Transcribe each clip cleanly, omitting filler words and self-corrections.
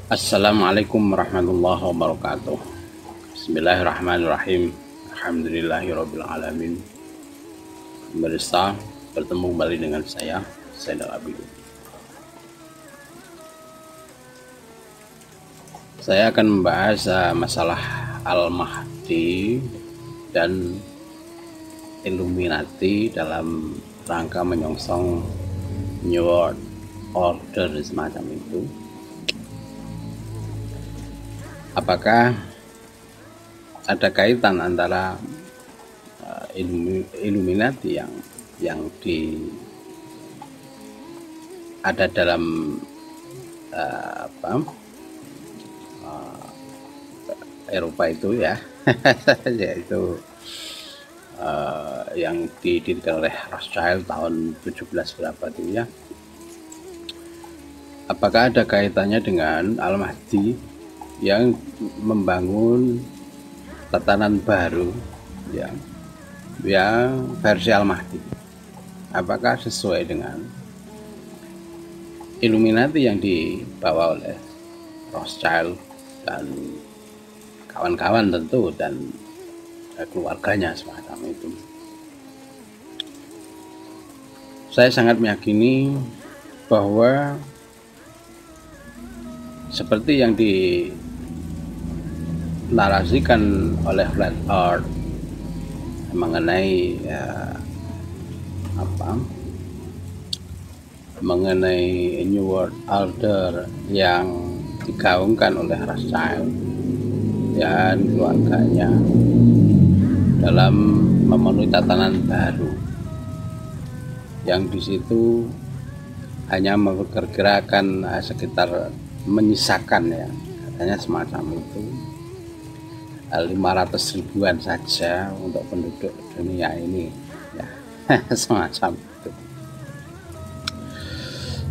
Assalamualaikum warahmatullahi wabarakatuh. Bismillahirrahmanirrahim. Alhamdulillahirabbil alamin. Pemirsa, bertemu kembali dengan saya, Zainal Abidin. Saya akan membahas masalah Al-Mahdi dan Illuminati dalam rangka menyongsong New World Order semacam itu. Apakah ada kaitan antara Illuminati yang ada dalam Eropa itu ya, yaitu yang didirikan oleh Rothschild tahun 17 berapa itu ya. Apakah ada kaitannya dengan Al-Mahdi yang membangun tatanan baru ya, yang versi Al-Mahdi? Apakah sesuai dengan Illuminati yang dibawa oleh Rothschild dan kawan-kawan tentu, dan keluarganya semacam itu? Saya sangat meyakini bahwa seperti yang dinarasikan oleh Flat Earth mengenai mengenai New World Order yang digaungkan oleh Rothschild dan keluarganya dalam memenuhi tatanan baru, yang di situ hanya memperkirakan sekitar, menyisakan ya, katanya semacam itu, 500 ribuan saja untuk penduduk dunia ini ya. Semacam itu.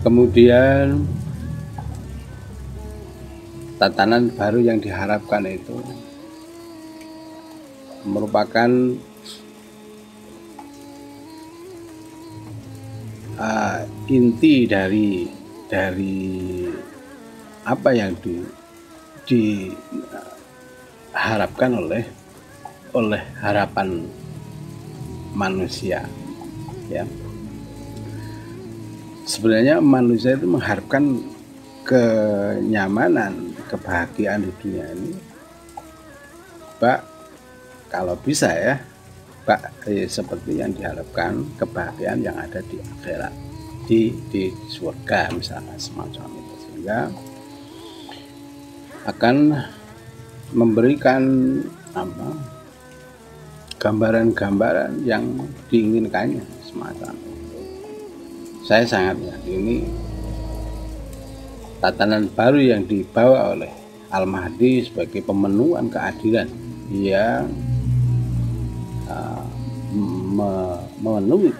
Kemudian tatanan baru yang diharapkan itu merupakan inti dari apa yang diharapkan oleh harapan manusia ya. Sebenarnya manusia itu mengharapkan kenyamanan, kebahagiaan di dunia ini, kalau bisa ya, seperti yang diharapkan kebahagiaan yang ada di akhirat, di surga misalnya, semacam itu, sehingga akan memberikan gambaran-gambaran yang diinginkannya semacam itu. Saya sangat yakini tatanan baru yang dibawa oleh Al-Mahdi sebagai pemenuhan keadilan yang memenuhi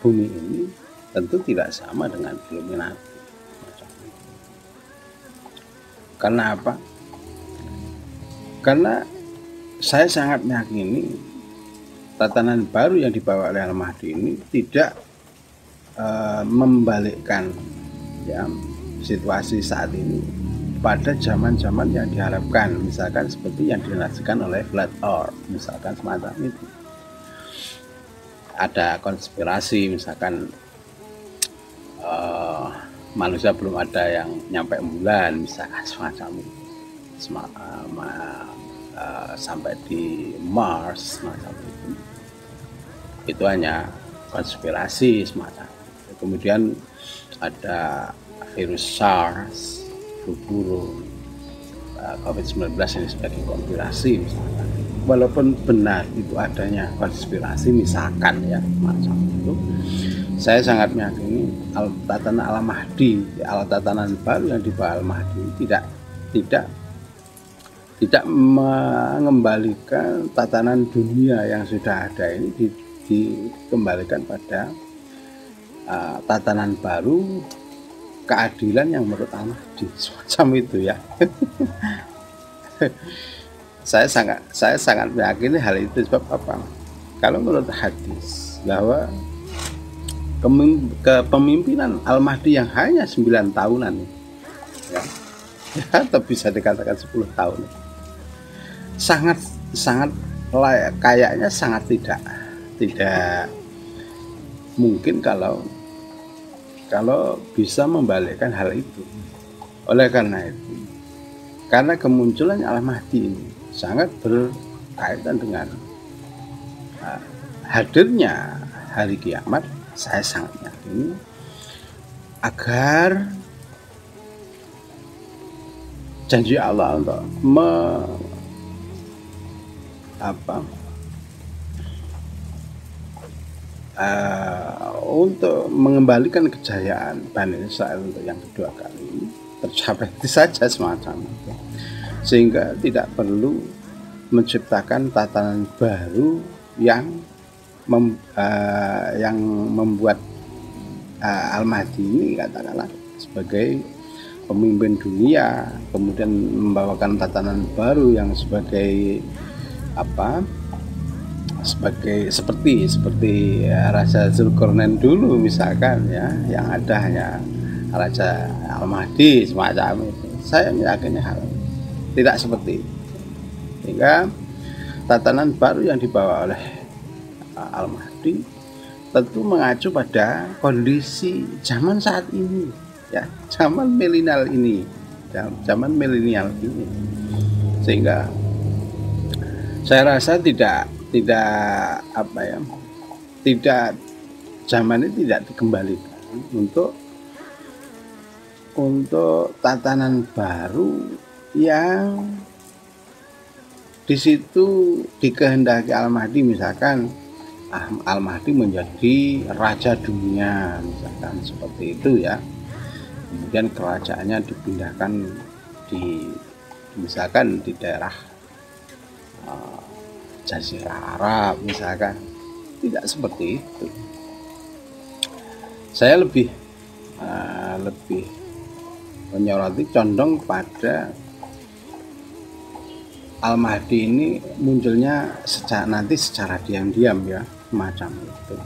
bumi ini tentu tidak sama dengan Illuminati. Karena apa? Karena saya sangat meyakini tatanan baru yang dibawa oleh Al-Mahdi ini tidak membalikkan ya situasi saat ini pada zaman-zaman yang diharapkan, misalkan seperti yang dinarasikan oleh Flat Earth, misalkan semacam itu. Ada konspirasi, misalkan manusia belum ada yang nyampe bulan, misalkan semacam itu, sampai di Mars semacam itu. Itu hanya konspirasi semacam. Kemudian ada virus SARS, flu burung, COVID-19 ini sebagai konspirasi misalkan. Walaupun benar itu adanya konspirasi misalkan ya, macam itu, saya sangat meyakini tatanan Al-Mahdi, tatanan baru yang dibawa Al-Mahdi tidak mengembalikan tatanan dunia yang sudah ada ini, dikembalikan pada tatanan baru keadilan yang menurut Al-Mahdi semacam itu ya. Saya sangat meyakini hal itu. Sebab apa? Kalau menurut hadis bahwa kepemimpinan Al-Mahdi yang hanya 9 tahunan ya, ya, atau bisa dikatakan 10 tahun. Sangat sangat kayaknya sangat tidak mungkin kalau bisa membalikkan hal itu. Oleh karena itu, karena kemunculan Al-Mahdi ini sangat berkaitan dengan hadirnya hari kiamat, saya sangat yakin agar janji Allah untuk mengembalikan kejayaan Bani Israil untuk yang kedua kali tercapai saja semacam itu, sehingga tidak perlu menciptakan tatanan baru yang membuat Al-Mahdi ini katakanlah sebagai pemimpin dunia, kemudian membawakan tatanan baru yang sebagai seperti Raja Zulkarnain dulu misalkan, ya, yang ada hanya Raja Al-Mahdi semacam itu. Saya yakinnya hal tidak seperti itu, sehingga tatanan baru yang dibawa oleh Al-Mahdi tentu mengacu pada kondisi zaman saat ini, ya, zaman milenial ini, sehingga saya rasa tidak zaman ini tidak dikembalikan untuk tatanan baru yang di situ dikehendaki Al-Mahdi. Misalkan Al-Mahdi menjadi raja dunia, misalkan seperti itu, ya, kemudian kerajaannya dipindahkan misalkan di daerah Jazirah Arab misalkan. Tidak seperti itu. Saya lebih menyoroti, condong pada Al-Mahdi ini munculnya secara diam-diam, ya, semacam itu.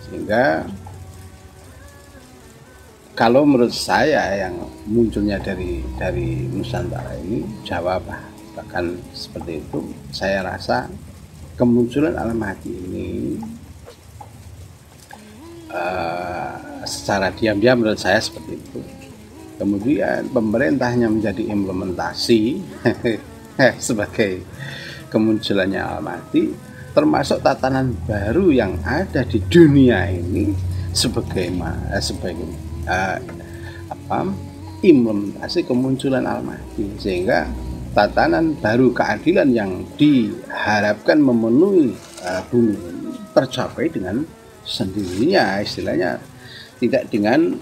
Sehingga kalau menurut saya yang munculnya dari Nusantara ini, Jawa bahkan seperti itu, saya rasa kemunculan Al-Mahdi ini secara diam-diam menurut saya seperti itu. Kemudian pemerintahnya menjadi implementasi sebagai kemunculannya Al-Mahdi, termasuk tatanan baru yang ada di dunia ini sebagai implementasi kemunculan Al-Mahdi, sehingga tatanan baru keadilan yang diharapkan memenuhi bumi ini tercapai dengan sendirinya, istilahnya tidak dengan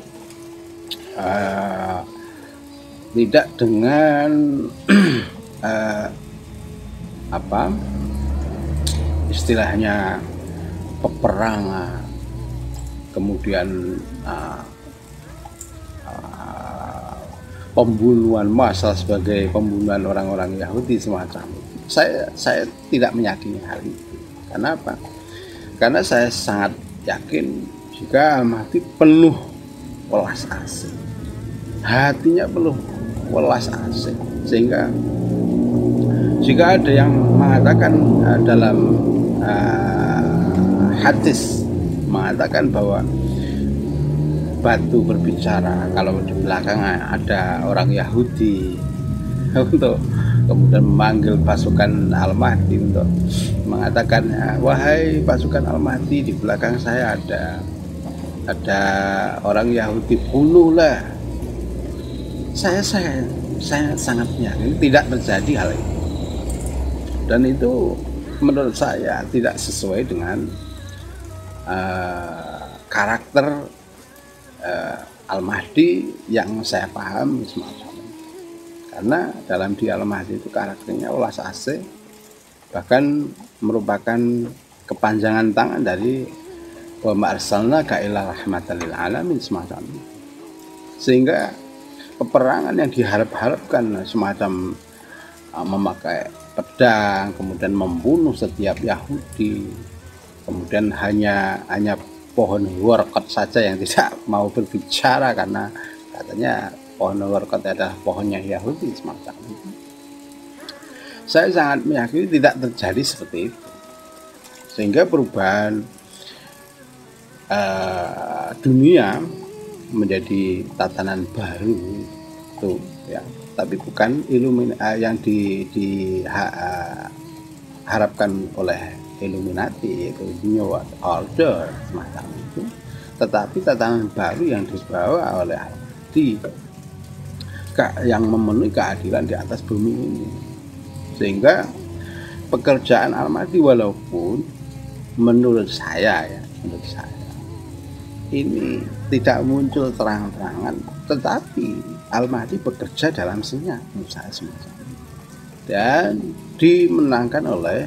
istilahnya peperangan, kemudian pembunuhan massal sebagai pembunuhan orang-orang Yahudi semacam itu. Saya tidak meyakini hal itu. Kenapa? Karena saya sangat yakin jika Al-Mahdi penuh welas asih, hatinya penuh welas asih, sehingga jika ada yang mengatakan dalam hadis mengatakan bahwa batu berbicara kalau di belakang ada orang Yahudi untuk kemudian memanggil pasukan Al-Mahdi untuk mengatakan, wahai pasukan Al-Mahdi, di belakang saya ada orang Yahudi, bunuhlah. Saya sangat yakin tidak terjadi hal itu, dan itu menurut saya tidak sesuai dengan karakter Al-Mahdi yang saya paham semacam. Karena dalam di Al-Mahdi itu karakternya welas asih, bahkan merupakan kepanjangan tangan dari wa ma arsalnaka illa rahmatan lil alamin semacam itu. Sehingga peperangan yang diharap-harapkan semacam memakai pedang, kemudian membunuh setiap Yahudi, kemudian hanya pohon warqat saja yang tidak mau berbicara karena katanya pohon workot adalah pohonnya Yahudi semacam itu. Saya sangat meyakini tidak terjadi seperti itu, sehingga perubahan dunia menjadi tatanan baru itu ya, tapi bukan yang diharapkan oleh Illuminati, yaitu New World Order semacam itu, tetapi tatanan baru yang dibawa oleh Al-Mahdi yang memenuhi keadilan di atas bumi ini. Sehingga pekerjaan Al-Mahdi, walaupun menurut saya ini tidak muncul terang-terangan, tetapi Al-Mahdi bekerja dalam senyap menurut saya semacam itu, dan dimenangkan oleh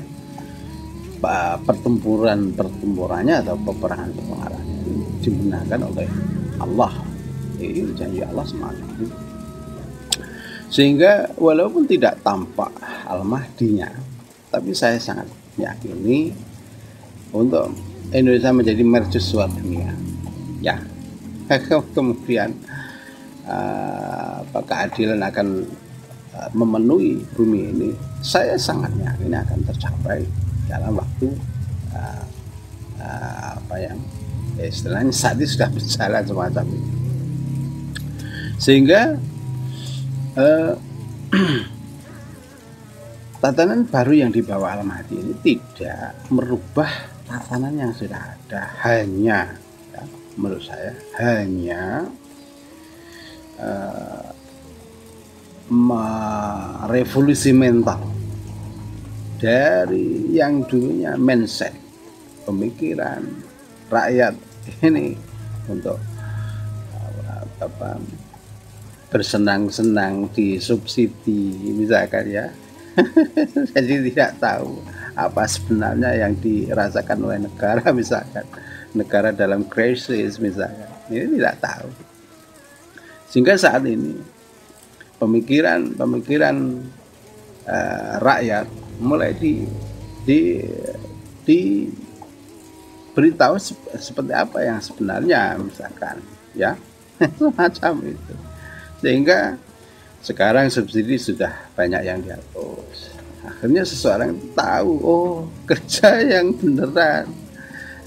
pertempurannya atau peperangan-peperangannya dimenangkan oleh Allah. Ini janji Allah semacam itu. Sehingga walaupun tidak tampak Al-Mahdinya, tapi saya sangat yakini untuk Indonesia menjadi mercusuar dunia ya. Kemudian keadilan akan memenuhi bumi ini, saya sangat yakin akan tercapai dalam waktu istilahnya saat ini sudah berjalan semacam itu. Sehingga tatanan baru yang dibawa Al-Mahdi ini tidak merubah tatanan yang sudah ada, hanya ya, menurut saya hanya revolusi mental dari yang dulunya mindset, pemikiran rakyat ini untuk bersenang-senang di subsidi misalkan ya. Jadi tidak tahu apa sebenarnya yang dirasakan oleh negara, misalkan negara dalam krisis misalkan, ini tidak tahu. Sehingga saat ini pemikiran rakyat mulai diberitahu seperti apa yang sebenarnya misalkan ya. Semacam itu. Sehingga sekarang subsidi sudah banyak yang dihapus. Akhirnya seseorang tahu, oh kerja yang beneran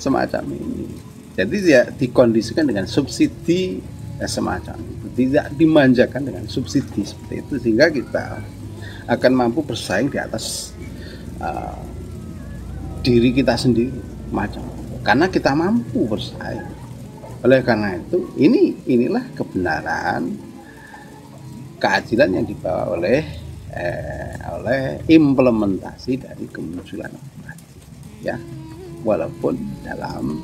semacam ini. Jadi dia dikondisikan dengan subsidi semacam itu, tidak dimanjakan dengan subsidi seperti itu, sehingga kita akan mampu bersaing di atas diri kita sendiri macam, karena kita mampu bersaing. Oleh karena itu inilah kebenaran keadilan yang dibawa oleh implementasi dari kemunculan Al-Mahdi ya, walaupun dalam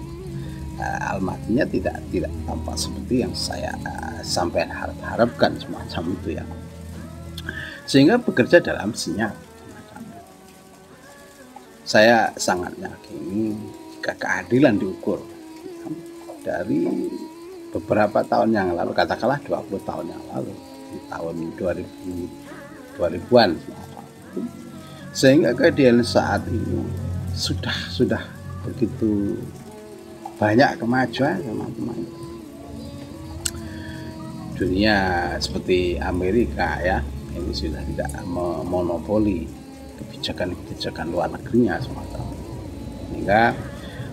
Al-Mahdinya tidak tampak seperti yang saya sampai harapkan semacam itu ya, sehingga bekerja dalam senyap semacam itu. Saya sangat yakin jika keadilan diukur dari beberapa tahun yang lalu, katakanlah 20 tahun yang lalu, di tahun 2000-an, sehingga keadilan saat ini sudah begitu banyak kemajuan teman-teman. Dunia seperti Amerika ya, ini sudah tidak memonopoli kebijakan luar negerinya semata, sehingga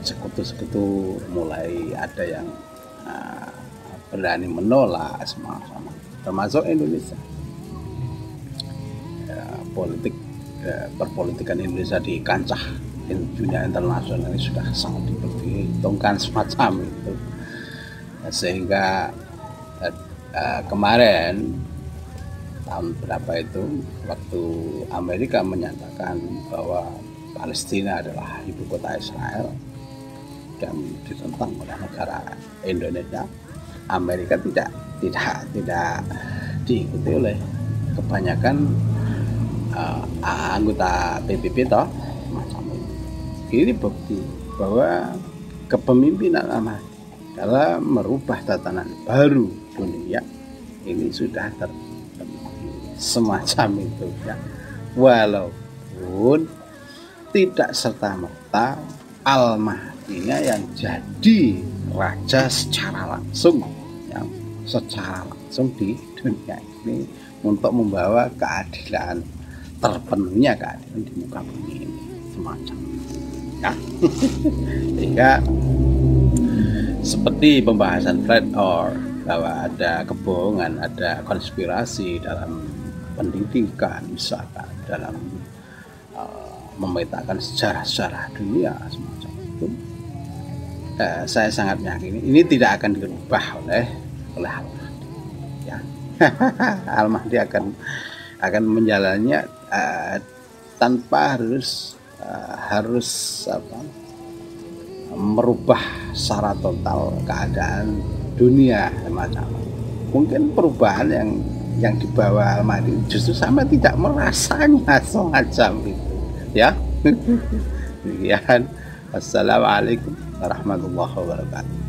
sekutu-sekutu mulai ada yang berani menolak semacam, termasuk Indonesia. Perpolitikan Indonesia di kancah dunia internasional ini sudah sangat diperhitungkan semacam itu, sehingga kemarin tahun berapa itu, waktu Amerika menyatakan bahwa Palestina adalah ibu kota Israel dan ditentang oleh negara Indonesia, Amerika tidak diikuti oleh kebanyakan anggota PBB toh macam itu. Ini bukti bahwa kepemimpinan Al-Mahdi dalam merubah tatanan baru dunia ini sudah terpenuhi semacam itu ya, walaupun tidak serta-merta Al-Mahdinya yang jadi raja secara langsung ya, secara langsung di dunia ini untuk membawa keadilan, terpenuhnya keadilan di muka bumi ini semacam ya. Sehingga seperti pembahasan flat earth, bahwa ada kebohongan, ada konspirasi dalam pendidikan, misalkan dalam memetakan sejarah-sejarah dunia semacam itu, saya sangat meyakini ini tidak akan dirubah oleh Al-Mahdi ya. Al-Mahdi akan menjalannya tanpa harus merubah secara total keadaan dunia semacam. Mungkin perubahan yang dibawa Al-Mahdi justru sama tidak merasanya semacam itu ya. Demikian. Assalamualaikum warahmatullahi wabarakatuh.